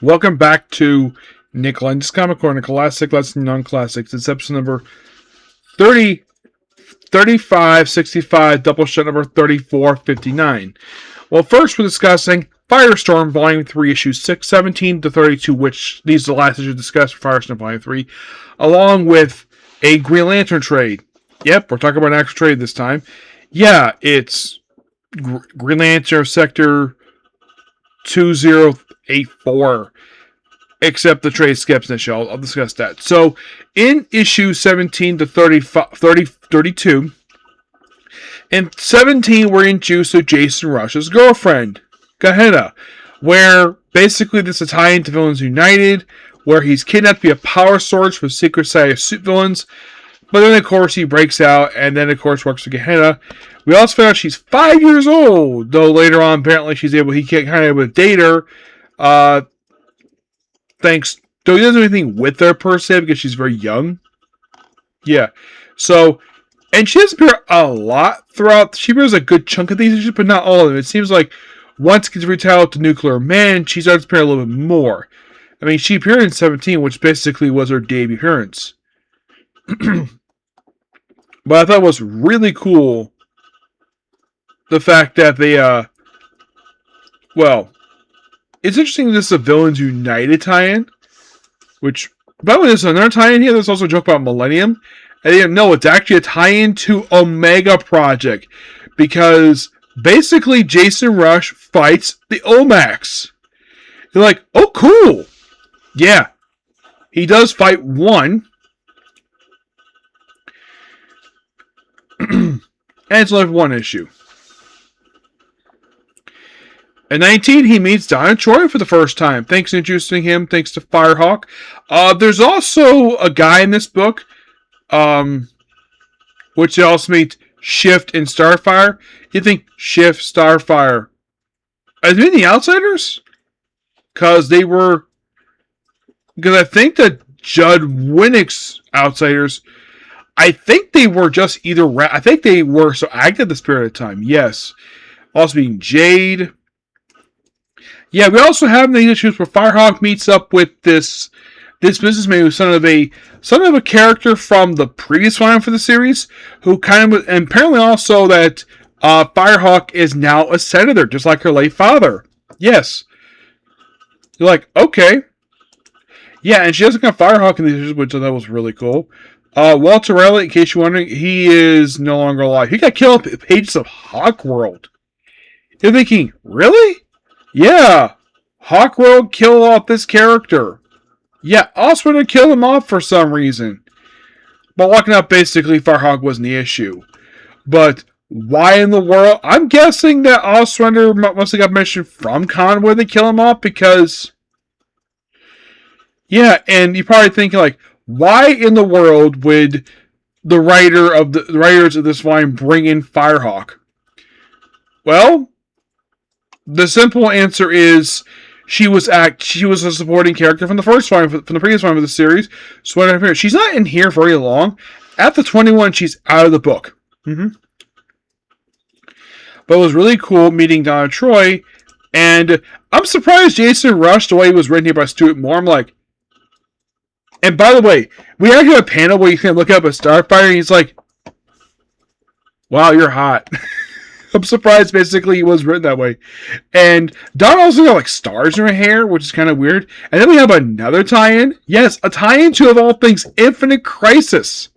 Welcome back to Nick Lenz Comic Corner, Classic Lesson Non-Classics. It's episode number 30, 65, Doubleshot number 3459. Well, first we're discussing Firestorm Volume 3, Issues 17 to 32, which these are the last issues discussed for Firestorm Volume 3, along with a Green Lantern trade. Yep, we're talking about an actual trade this time. Yeah, it's Green Lantern Sector 2084. Except the trade skips an issue. I'll discuss that. So, in issue 17 to 32, in 17, we're introduced to Jason Rush's girlfriend, Gehenna, where basically this is a tie into Villains United, where he's kidnapped to be a power source for Secret Society suit villains. But then, of course, he breaks out and then, of course, works with Gehenna. We also found out she's 5 years old, though later on, apparently, he can't kind of able to date her. Thanks. Though he doesn't do anything with her per se because she's very young. Yeah. So, and she doesn't appear a lot throughout. She appears a good chunk of these issues, but not all of them. It seems like once it gets retitled to Nuclear Man, she starts to appear a little bit more. I mean, she appeared in 17, which basically was her debut appearance. But I thought it was really cool the fact that they, well, it's interesting this is a Villains United tie-in, which, by the way, there's another tie-in here. There's also a joke about Millennium. I didn't know it's actually a tie-in to Omega Project, because basically Jason Rush fights the Omax. You're like, oh, cool. Yeah, he does fight one. And it's only one issue. At 19, he meets Donna Troy for the first time. Thanks to introducing him, thanks to Firehawk. There's also a guy in this book, which you also meet Shift and Starfire. You think Shift, Starfire, are they the Outsiders? Because I think that Judd Winnick's Outsiders, I think they were just I think they were so active this period of time. Yes. Also being Jade. Yeah, we also have these issues where Firehawk meets up with this businessman who's son of a character from the previous line for the series, who kind of, and apparently also that Firehawk is now a senator, just like her late father. Yes. You're like, okay. Yeah, and she doesn't got Firehawk in these issues, which I thought was really cool. Walter Riley, in case you're wondering, he is no longer alive. He got killed in pages of Hawkworld. You're thinking, really? Yeah, Hawkworld killed off this character. Yeah, Osweiler killed him off for some reason. But locking up, basically, Firehawk wasn't the issue. But why in the world? I'm guessing that Osweiler must have got mentioned from Conway to kill him off because... Yeah, and you're probably thinking, like, why in the world would the writers of this line bring in Firehawk? Well... the simple answer is she was a supporting character from the first one, from the previous one of the series. So she's not in here very long. After 21, she's out of the book. But it was really cool meeting Donna Troy, and I'm surprised Jason Rush, the way he was written here by Stuart Moore. I'm like, and by the way, we actually have a panel where you can look up a Starfire, and he's like, "Wow, you're hot." I'm surprised, basically, it was written that way. And Donna also got, like, stars in her hair, which is kind of weird. And then we have another tie-in. Yes, a tie-in to, of all things, Infinite Crisis,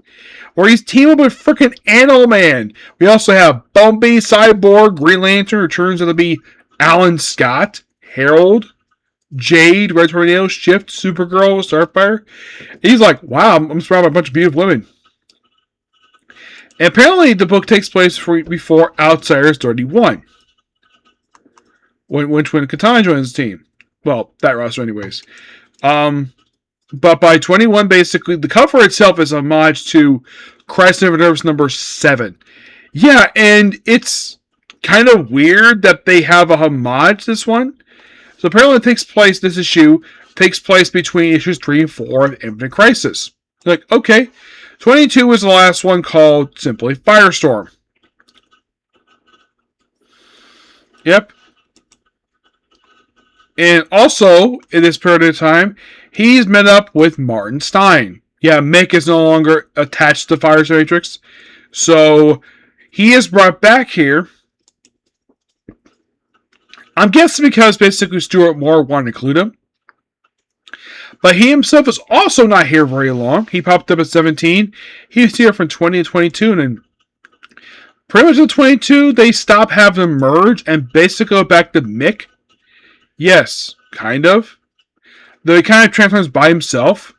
where he's teamed up with frickin' Animal Man. We also have Bumblebee, Cyborg, Green Lantern, who turns out to be Alan Scott, Harold, Jade, Red Tornado, Shift, Supergirl, Starfire. And he's like, wow, I'm surrounded by a bunch of beautiful women. And apparently, the book takes place before Outsiders 31. When Katana joins the team. Well, that roster anyways. But by 21, basically, the cover itself is a homage to Crisis of Universe number 7. Yeah, and it's kind of weird that they have a homage to this one. So apparently this issue takes place between issues 3 and 4 of Infinite Crisis. Like, okay. 22 was the last one, called simply Firestorm. Yep. And also, in this period of time, he's met up with Martin Stein. Yeah, Mick is no longer attached to Firestorm Matrix. So, he is brought back here. I'm guessing because basically Stuart Moore wanted to include him. But he himself is also not here very long. He popped up at 17. He was here from 20 to 22. And then pretty much at 22, they stop having them merge and basically go back to Mick. Yes, kind of. Though he kind of transforms by himself.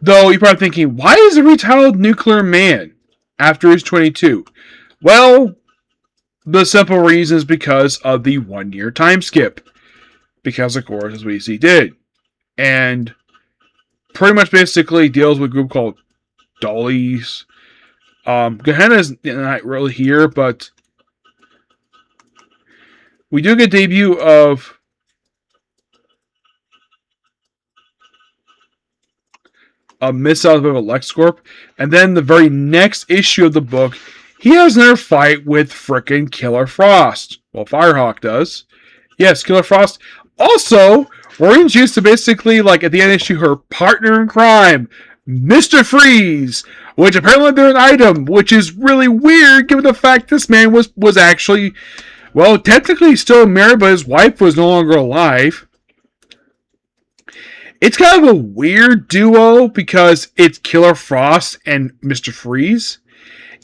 Though you're probably thinking, why is he retitled Nuclear Man after he's 22? Well, the simple reason is because of the 1 year time skip. Because, of course, as we see, did. And pretty much basically deals with a group called Dollies. Gehenna's not really here, but we do get a debut of a missile of LexCorp. And then the very next issue of the book, he has another fight with frickin' Killer Frost. Well, Firehawk does. Yes, Killer Frost. Also, we're introduced to basically, like, at the end of the issue, her partner in crime, Mr. Freeze, which apparently they're an item, which is really weird given the fact this man was actually, well, technically still married, but his wife was no longer alive. It's kind of a weird duo because it's Killer Frost and Mr. Freeze.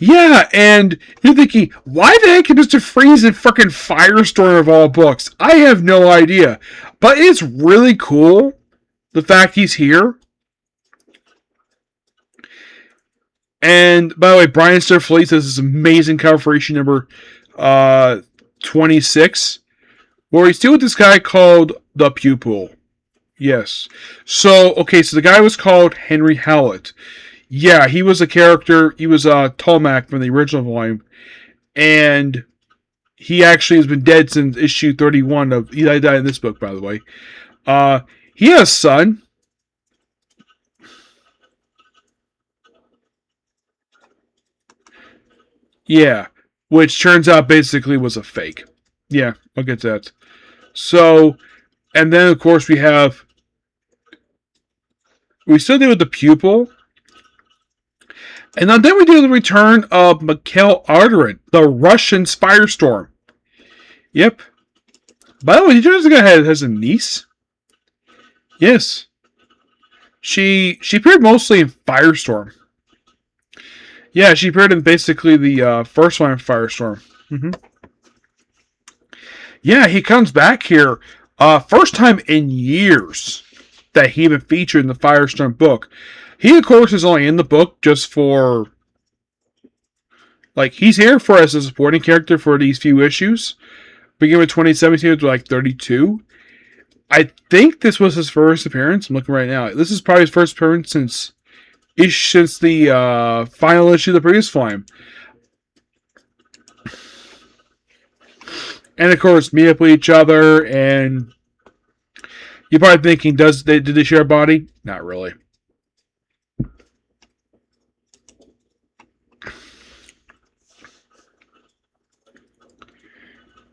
Yeah, and you're thinking, why the heck is Mr. Freeze in fucking Firestorm of all books? I have no idea. But it's really cool, the fact he's here. And, by the way, Brian Fleet has this amazing cover for issue number 26, where he's dealing with this guy called the Pupil. Yes. So, okay, so the guy was called Henry Howlett. Yeah, he was a character. He was Tolmac from the original volume. And he actually has been dead since issue 31 of... He died in this book, by the way. He has a son. Yeah, which turns out basically was a fake. Yeah, I'll get to that. So, and then of course we still deal with the Pupil. And then we do the return of Mikhail Arterin, the Russian Firestorm. Yep. By the way, did you know this guy has a niece? Yes. She appeared mostly in Firestorm. Yeah, she appeared in basically the first one in Firestorm. Mm-hmm. Yeah, he comes back here. First time in years that he even featured in the Firestorm book. He, of course, is only in the book just for... Like, he's here for as a supporting character for these few issues. Beginning with 2017 to like 32. I think this was his first appearance. I'm looking right now. This is probably his first appearance since the final issue of the previous Flame. And of course, meet up with each other, and you're probably thinking, did they share a body? Not really.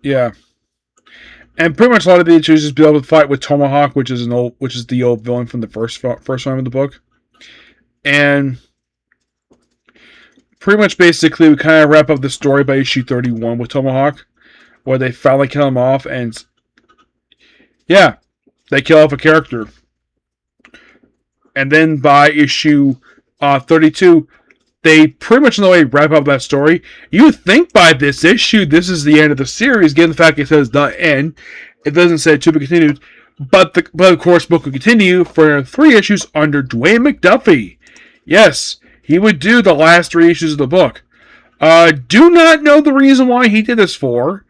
Yeah. And pretty much a lot of the issues is be able to fight with Tomahawk, which is the old villain from the first one of the book. And pretty much basically we kind of wrap up the story by issue 31 with Tomahawk, where they finally kill him off, and yeah, they kill off a character. And then by issue 32, they pretty much in the way wrap up that story. You would think by this issue, this is the end of the series, given the fact it says the end. It doesn't say to be continued. But of course, book will continue for 3 issues under Dwayne McDuffie. Yes, he would do the last 3 issues of the book. Do not know the reason why he did this for.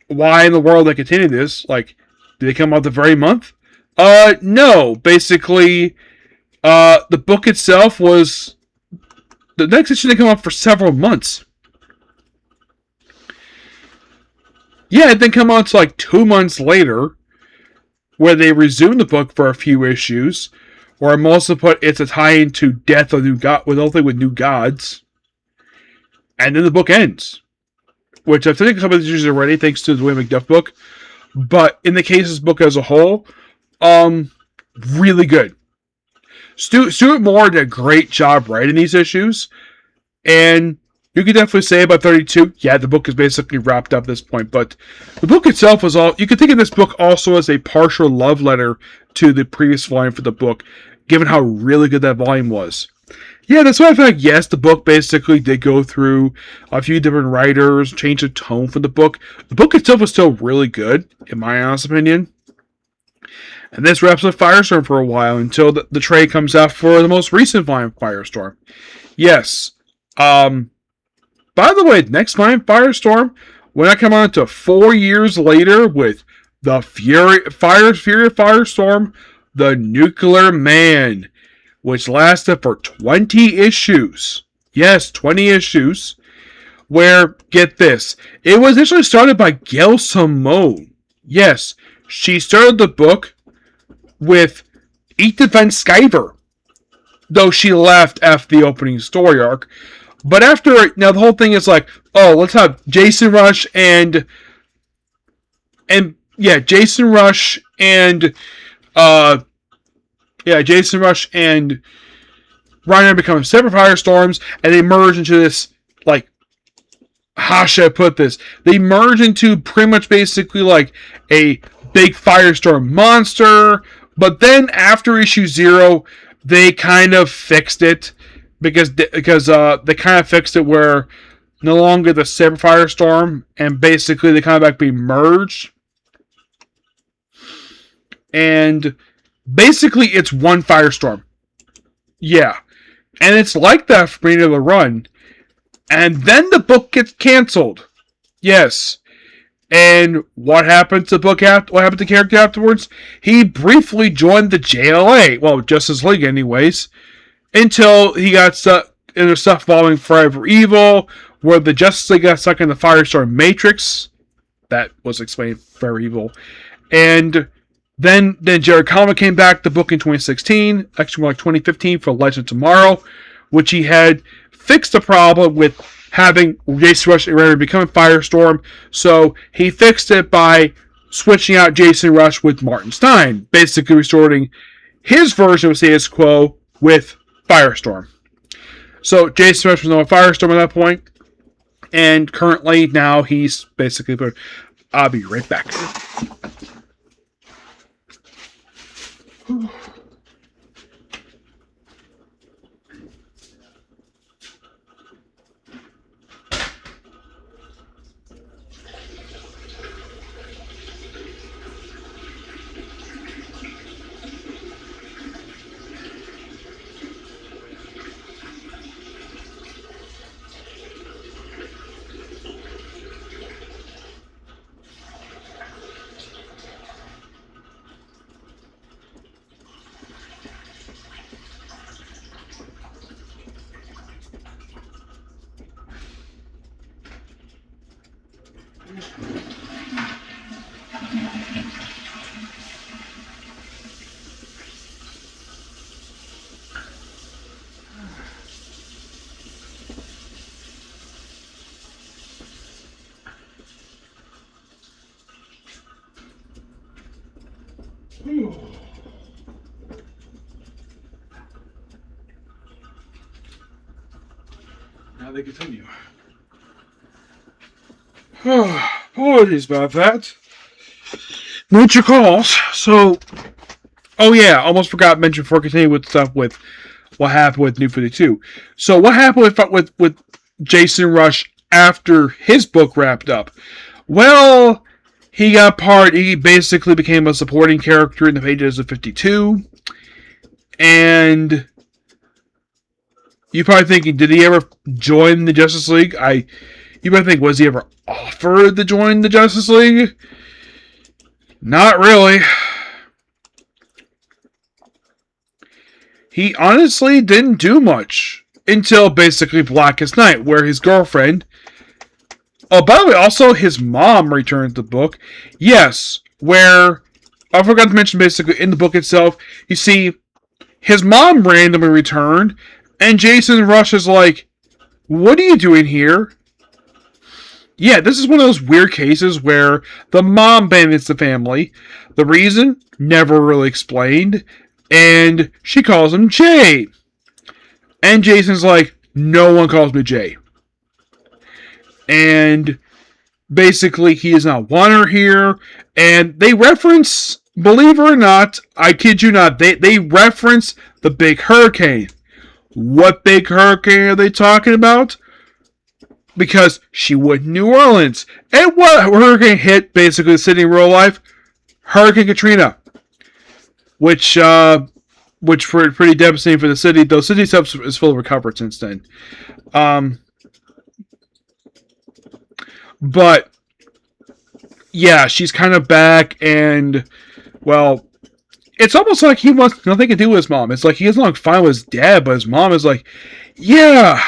Why in the world they continue this? Like, did they come out the very month? No. Basically, the book itself was... The next issue didn't come out for several months. Yeah, it didn't come out until like 2 months later, where they resumed the book for a few issues, where I'm also put it's a tie-in to Death of New God with New Gods, and then the book ends. Which I've taken a couple of issues already, thanks to the Dwayne McDuff book. But in the case of this book as a whole, really good. Stuart Moore did a great job writing these issues, and you could definitely say about 32, yeah, the book is basically wrapped up at this point, but the book itself was all, you could think of this book also as a partial love letter to the previous volume for the book, given how really good that volume was. Yeah, that's why I feel like, yes, the book basically did go through a few different writers, change the tone for the book. The book itself was still really good, in my honest opinion. And this wraps up Firestorm for a while until the trade comes out for the most recent volume of Firestorm. Yes. By the way, next volume, Firestorm, when I come on to 4 years later with the Fury of Firestorm, the Nuclear Man, which lasted for 20 issues. Yes, 20 issues. Where, get this, it was initially started by Gail Simone. Yes, she started the book with Eat Defense Skyver, though she left after the opening story arc. But after, now the whole thing is like, oh, let's have Jason Rush and Jason Rush and Reiner become separate Firestorms, and they merge into this, like, how should I put this? They merge into pretty much basically like a big Firestorm monster, but then after issue 0, they kind of fixed it because they kind of fixed it where no longer the separate Firestorm, and basically they kind of like be merged. And basically it's one Firestorm. Yeah. And it's like that for the beginning of the run. And then the book gets canceled. Yes. And what happened to the book after? What happened to the character afterwards? He briefly joined the JLA. Well, Justice League anyways. Until he got stuck in the stuff following Forever Evil, where the Justice League got stuck in the Firestorm Matrix. That was explained Forever Evil. And then Jared Kalman came back, the book in 2016, actually more like 2015 for Legend of Tomorrow, which he had fixed the problem with having Jason Rush and Reiner become Firestorm, so he fixed it by switching out Jason Rush with Martin Stein, basically restoring his version of status quo with Firestorm. So Jason Rush was no Firestorm at that point, and currently now he's basically... I'll be right back. Now they continue. Apologies about that. Nature calls. So, oh yeah, almost forgot to mention before continuing with stuff with what happened with New 52. So what happened with Jason Rush after his book wrapped up? Well, he basically became a supporting character in the pages of 52. And you're probably thinking, did he ever join the Justice League? You might think, was he ever offered to join the Justice League? Not really. He honestly didn't do much until basically Blackest Night, where his girlfriend... Oh, by the way, also his mom returned the book. Yes, where... I forgot to mention basically in the book itself, you see, his mom randomly returned, and Jason Rush is like, what are you doing here? Yeah, this is one of those weird cases where the mom abandons the family. The reason? Never really explained. And she calls him Jay. And Jason's like, no one calls me Jay. And basically, he does not want her here. And they reference, believe it or not, I kid you not, they reference the big hurricane. What big hurricane are they talking about? Because she went to New Orleans. And what hurricane hit basically the city in real life? Hurricane Katrina. Which were pretty devastating for the city. Though city itself is fully recovered since then. But yeah, she's kind of back, and well, it's almost like he wants nothing to do with his mom. It's like he doesn't like fine with his dad, but his mom is like, yeah.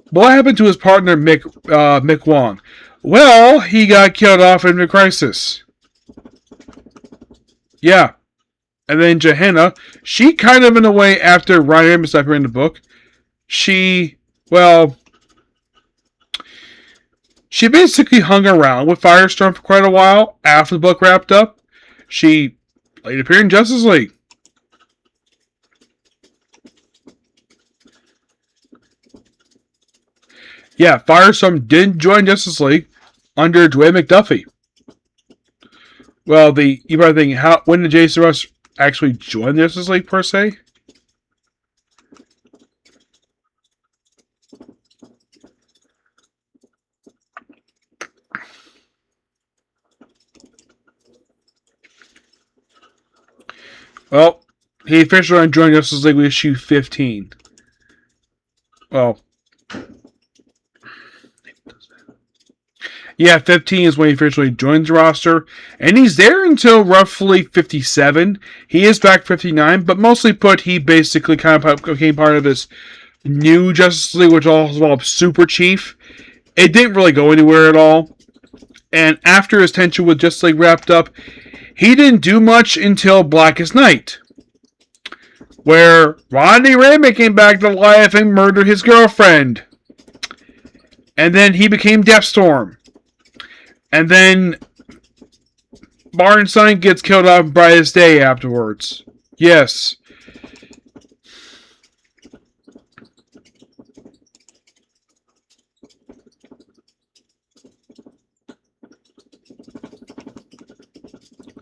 What happened to his partner Mick Wong? Well, he got killed off in the crisis. Yeah. And then Johanna, she kind of in a way after Ryan Raymond's after in the book, she basically hung around with Firestorm for quite a while after the book wrapped up. She later appeared in Justice League. Yeah, Firestorm did join Justice League under Dwayne McDuffie. Well, you probably think, when did Jason Rush actually join the Justice League per se? Well, he officially joined Justice League with issue 15. Well, yeah, 15 is when he officially joins the roster, and he's there until roughly 57. He is back 59, but mostly put, he basically kind of became part of this new Justice League, which also involved Super Chief. It didn't really go anywhere at all, and after his tension with Justice League wrapped up, he didn't do much until Blackest Night, where Rodney Raymond came back to life and murdered his girlfriend. And then he became Deathstorm. And then Martin's son gets killed off in Brightest Day afterwards. Yes.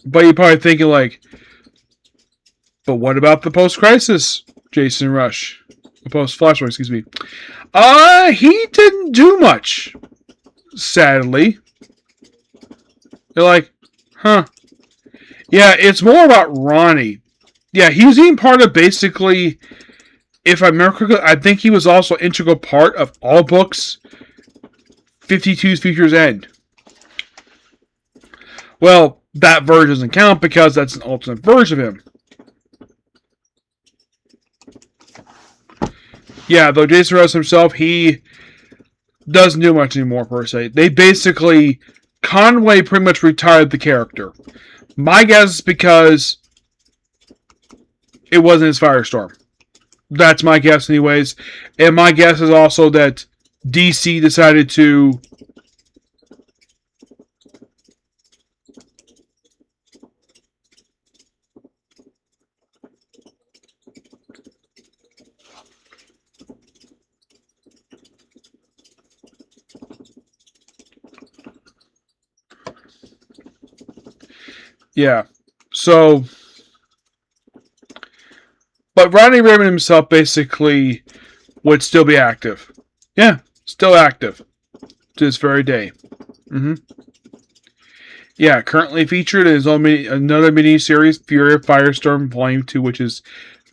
But you're probably thinking like, but what about the post-crisis Jason Rush? The post-Flashpoint, excuse me. He didn't do much. Sadly. They're like, huh. Yeah, it's more about Ronnie. Yeah, he was even part of basically, if I remember correctly, I think he was also an integral part of all books 52's Future's End. Well, that version doesn't count because that's an alternate version of him. Yeah, though Jason Russ himself, he doesn't do much anymore per se. They basically, Conway pretty much retired the character. My guess is because it wasn't his Firestorm. That's my guess anyways. And my guess is also that DC decided to yeah. So, but Rodney Raymond himself basically would still be active. Yeah, still active to this very day. Yeah, currently featured in his own another mini-series, Fury of Firestorm Volume 2, which is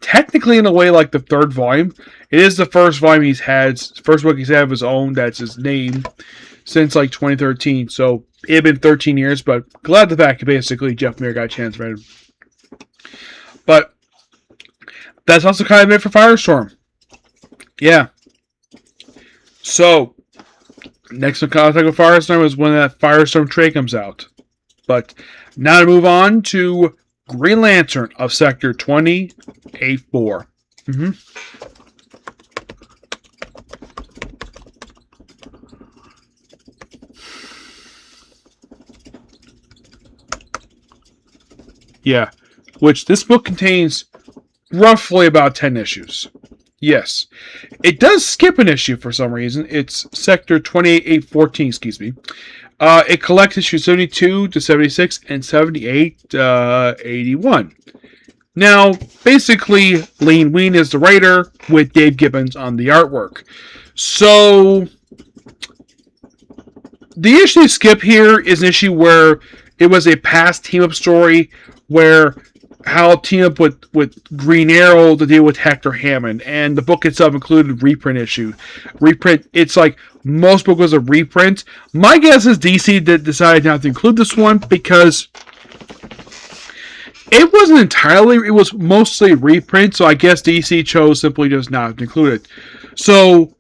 technically in a way like the third volume. It is the first volume he's had, first book he's had of his own, that's his name, since like 2013. So it had been 13 years, but glad the fact that basically Jeff Lemire got a chance to write him. But that's also kind of it for Firestorm. Yeah. So, next in contact with Firestorm is when that Firestorm trade comes out. But now to move on to Green Lantern of Sector 2084. Yeah, which this book contains roughly about 10 issues. Yes. It does skip an issue for some reason. It's Sector 28814, excuse me. It collects issues 72 to 76 and 78 81. Now, basically, Lean Ween is the writer with Dave Gibbons on the artwork. So, the issue skip here is an issue where it was a past team-up story where Hal teamed up with Green Arrow to deal with Hector Hammond, and the book itself included a reprint issue. Reprint, it's like most book was a reprint. My guess is DC decided not to include this one because it wasn't entirely, it was mostly reprint, so I guess DC chose simply just not to include it. So,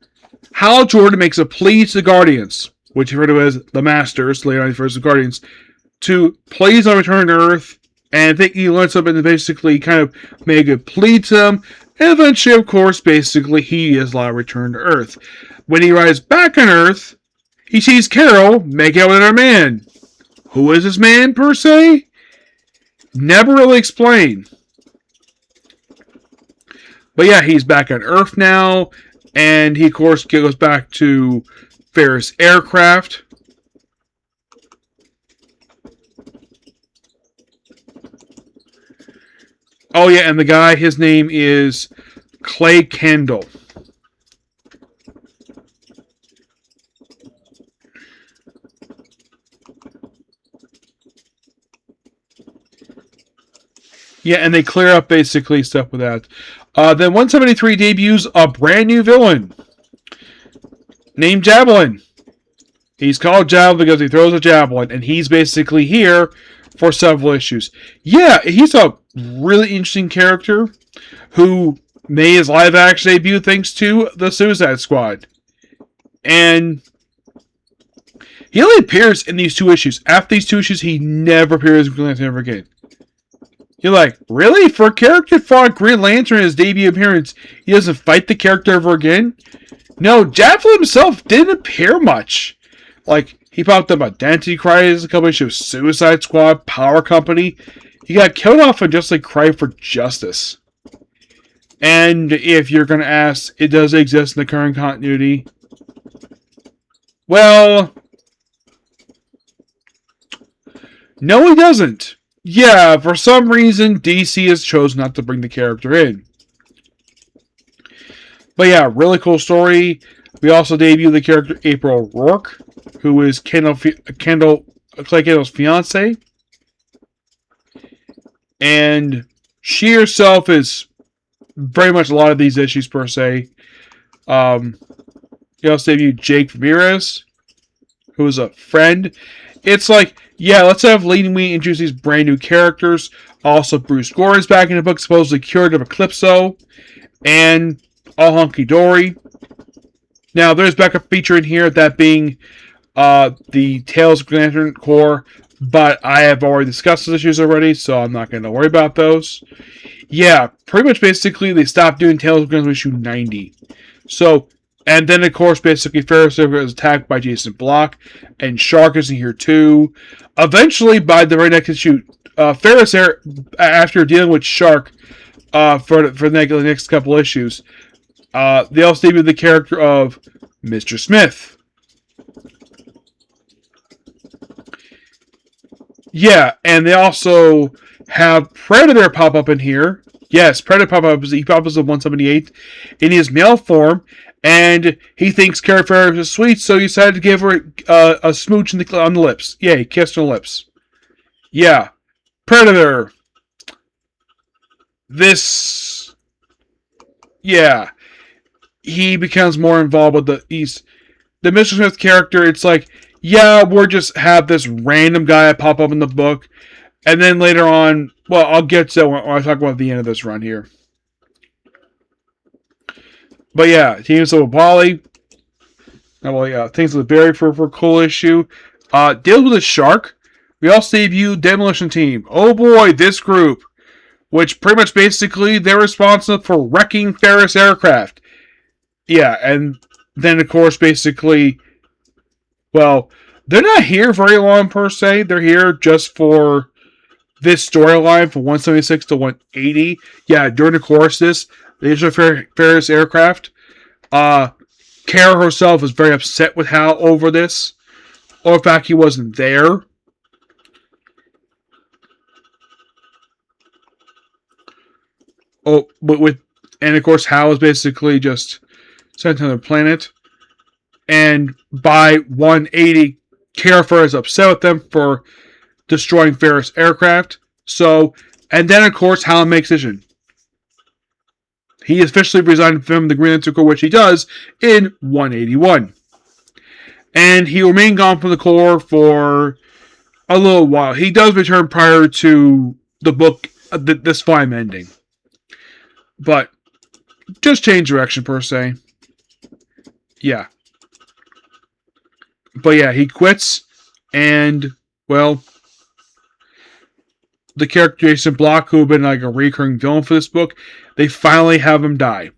Hal Jordan makes a plea to the Guardians, which you refer to as the Masters, later on refers to the Guardians, to please on return to Earth. And I think he learned something to basically kind of make a good plea to him. And eventually, of course, basically, he is allowed to return to Earth. When he arrives back on Earth, he sees Carol make out with another man. Who is this man, per se? Never really explained. But yeah, he's back on Earth now. And he, of course, goes back to Ferris Aircraft. Oh yeah, and the guy, his name is Clay Kendall. Yeah, and they clear up basically stuff with that. Then 173 debuts a brand new villain named Javelin. He's called Javelin because he throws a javelin, and he's basically here for several issues. Yeah, he's a really interesting character who made his live action debut thanks to the Suicide Squad. And he only appears in these two issues. After these two issues, he never appears in Green Lantern ever again. You're like, really? For a character that fought Green Lantern in his debut appearance, he doesn't fight the character ever again? No, Javelin himself didn't appear much. Like, he popped up Identity Crisis, a couple issues, Suicide Squad, Power Company. He got killed off in Just Like Cry for Justice. And if you're going to ask, it does exist in the current continuity. Well, no, he doesn't. Yeah, for some reason, DC has chosen not to bring the character in. But yeah, really cool story. We also debut the character April O'Rourke, who is Clay Kendall's fiance. And she herself is very much a lot of these issues, per se. We also debut Jake Ramirez, who is a friend. It's like, yeah, let's have Leading Me introduce these brand new characters. Also, Bruce Gore is back in the book, supposedly cured of Eclipso. And all hunky-dory. Now, there's backup feature in here, that being the Tales of Green Lantern Corps, but I have already discussed those issues already, so I'm not going to worry about those. Yeah, pretty much basically they stopped doing Tales of Green Lantern issue 90. So, and then of course basically Ferris is attacked by Jason Block, and Shark is in here too. Eventually, by the very next issue, Ferris, after dealing with Shark for the next couple issues, they also debuted the character of Mr. Smith. Yeah, and they also have Predator pop up in here. Yes, Predator pop up. He pops up in 178 in his male form, and he thinks Carrie Ferris is sweet, so he decided to give her a smooch on the lips. Yeah, he kissed her on the lips. Yeah, Predator. Yeah, he becomes more involved with the Mr. Smith character. It's like, yeah, we're just have this random guy pop up in the book. And then later on, well, I'll get to that when I talk about the end of this run here. But yeah, teams up with Wally. Well, yeah, things with Barry for a cool issue. Deals with a shark. We also debut Demolition Team. Oh boy, this group. Which pretty much basically they're responsible for wrecking Ferris Aircraft. Yeah, and then of course basically, well, they're not here very long per se. They're here just for this storyline from 176 to 180. Yeah, during the course of this, the issue of Ferris aircraft, Kara herself was very upset with Hal over this, or the fact he wasn't there. Oh, but and of course Hal was basically just sent to another planet. And by 180, Kara is upset with them for destroying Ferris aircraft. So, and then of course Hal makes a decision. He officially resigned from the Green Lantern Corps, which he does in 181. And he remained gone from the Corps for a little while. He does return prior to the book, this volume ending. But just change direction, per se. Yeah. But yeah, he quits. And, well, the character Jason Block, who had been like a recurring villain for this book, they finally have him die.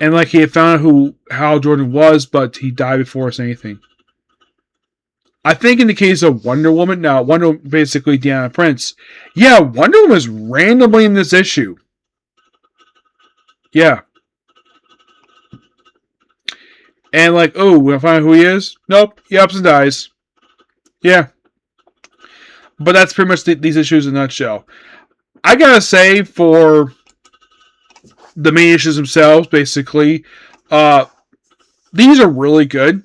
And like he had found out who Hal Jordan was, but he died before saying anything. I think in the case of Wonder Woman, now Wonder Woman, basically Deanna Prince, yeah, Wonder Woman is randomly in this issue. Yeah. And like, oh, we'll find out who he is? Nope, he ups and dies. Yeah. But that's pretty much these issues in a nutshell. I gotta say, for the main issues themselves, basically, these are really good.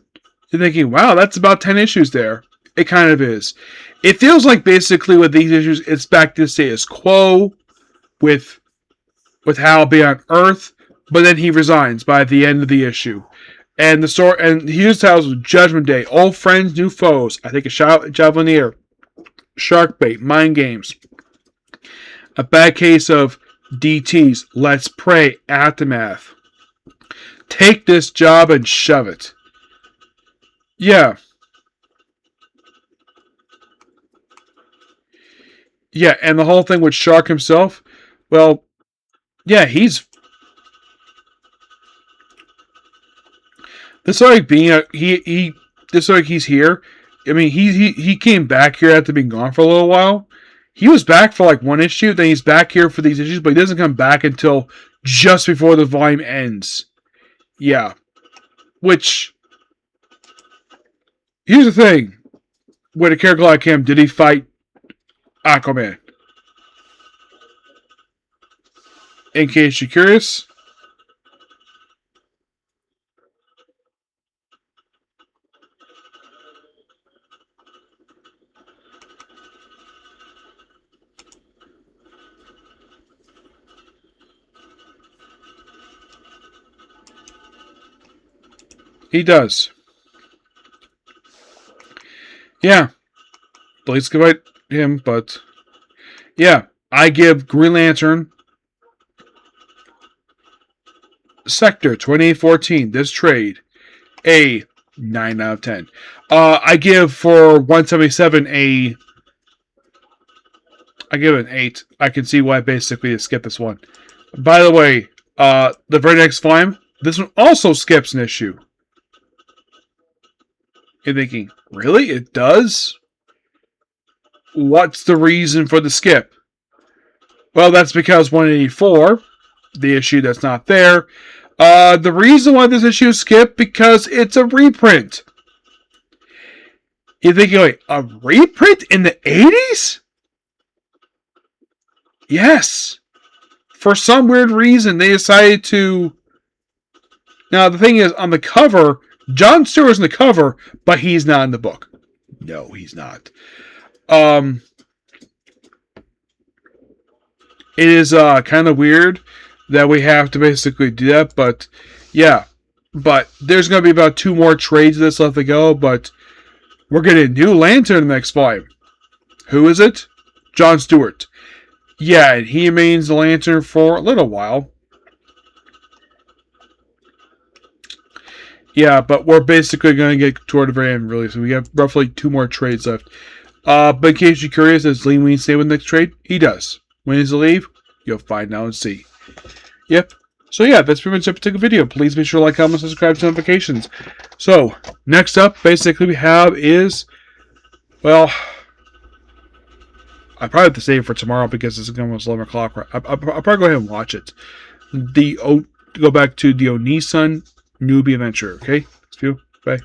You're thinking, wow, that's about 10 issues there. It kind of is. It feels like basically with these issues, it's back to status quo with Hal being on Earth, but then he resigns by the end of the issue. And the story, and he just tells Judgment Day, old friends, new foes. I think a Javelineer, shark bait, mind games. A bad case of DTs, let's pray, aftermath. Take this job and shove it. Yeah. Yeah, and the whole thing with Shark himself, well, yeah, he's this like being this like he's here. I mean, he came back here after being gone for a little while. He was back for like one issue, then he's back here for these issues, but he doesn't come back until just before the volume ends. Yeah. Which, here's the thing. With a character like him, did he fight Aquaman? In case you're curious. He does. Yeah. Let's go at him, but yeah. I give Green Lantern Sector 2814, this trade, a 9 out of 10. I give for 177 I give it an 8. I can see why basically to skip this one. By the way, the very next volume, this one also skips an issue. You're thinking, really? It does? What's the reason for the skip? Well, that's because 184, the issue that's not there, the reason why this issue is skipped, because it's a reprint. You're thinking, like, a reprint in the 80s? Yes. For some weird reason, they decided to... Now, the thing is, on the cover, John Stewart's in the cover, but he's not in the book. No, he's not. It is kind of weird that we have to basically do that, but yeah. But there's going to be about 2 more trades of this left to go, but we're getting a new Lantern in the next volume. Who is it? John Stewart. Yeah, and he remains the Lantern for a little while. Yeah, but we're basically going to get toward the very end, really. So we have roughly 2 more trades left. But in case you're curious, does Lee Ween stay with the next trade? He does. When does he leave? You'll find out and see. Yep. So yeah, that's pretty much it for the video. Please make sure to like, comment, subscribe to notifications. So, next up, basically we have is, well, I probably have to save it for tomorrow because it's almost 11 o'clock. I'll probably go ahead and watch it. Go back to the Onisun Newbie Adventure, okay? Bye.